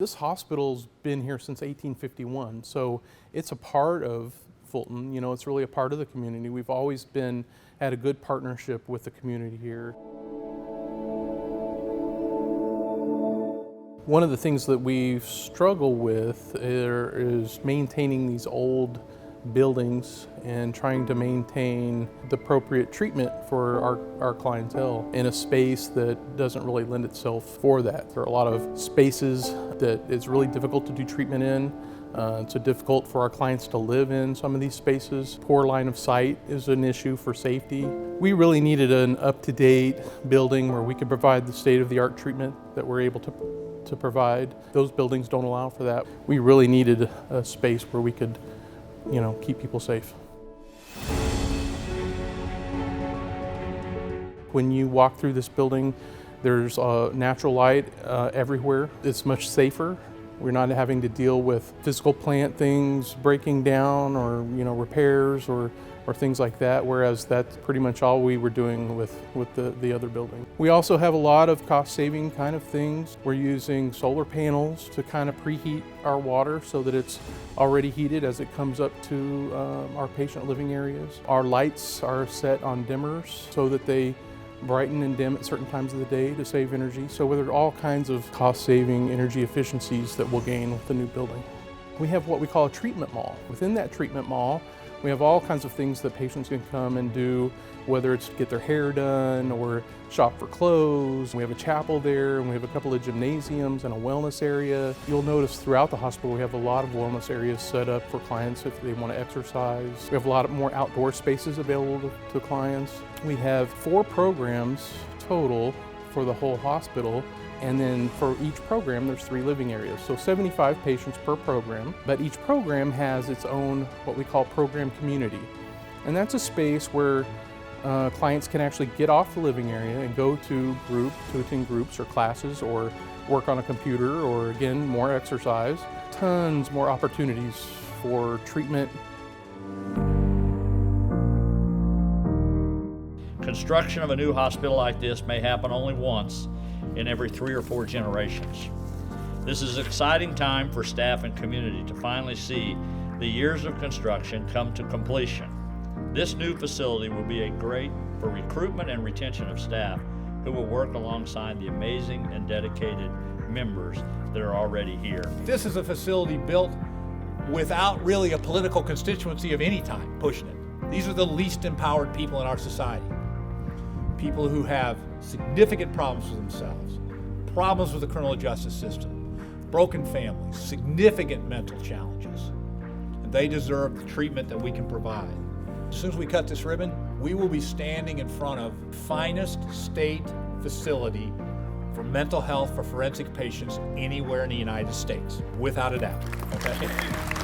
This hospital's been here since 1851, so it's a part of Fulton. You know, it's really a part of the community. We've always had a good partnership with the community here. One of the things that we struggle with is maintaining these old buildings and trying to maintain the appropriate treatment for our clientele in a space that doesn't really lend itself for that. There are a lot of spaces that it's really difficult to do treatment in. It's difficult for our clients to live in some of these spaces. Poor line of sight is an issue for safety. We really needed an up-to-date building where we could provide the state-of-the-art treatment that we're able to provide. Those buildings don't allow for that. We really needed a space where we could, you know, keep people safe. When you walk through this building, there's natural light everywhere. It's much safer. We're not having to deal with physical plant things breaking down or, you know, repairs or things like that, whereas that's pretty much all we were doing with the other building. We also have a lot of cost-saving kind of things. We're using solar panels to kind of preheat our water so that it's already heated as it comes up to our patient living areas. Our lights are set on dimmers so that they brighten and dim at certain times of the day to save energy. So there are all kinds of cost-saving energy efficiencies that we'll gain with the new building. We have what we call a treatment mall. Within that treatment mall, we have all kinds of things that patients can come and do, whether it's get their hair done or shop for clothes. We have a chapel there, and we have a couple of gymnasiums and a wellness area. You'll notice throughout the hospital we have a lot of wellness areas set up for clients if they want to exercise. We have a lot more outdoor spaces available to clients. We have 4 programs total for the whole hospital. And then for each program, there's 3 living areas. So 75 patients per program, but each program has its own, what we call program community. And that's a space where clients can actually get off the living area and go to attend groups or classes or work on a computer or, again, more exercise. Tons more opportunities for treatment. Construction of a new hospital like this may happen only once in every 3 or 4 generations. This is an exciting time for staff and community to finally see the years of construction come to completion. This new facility will be great for recruitment and retention of staff who will work alongside the amazing and dedicated members that are already here. This is a facility built without really a political constituency of any type pushing it. These are the least empowered people in our society. People who have significant problems with themselves, problems with the criminal justice system, broken families, significant mental challenges, and they deserve the treatment that we can provide. As soon as we cut this ribbon, we will be standing in front of the finest state facility for mental health for forensic patients anywhere in the United States, without a doubt. Okay?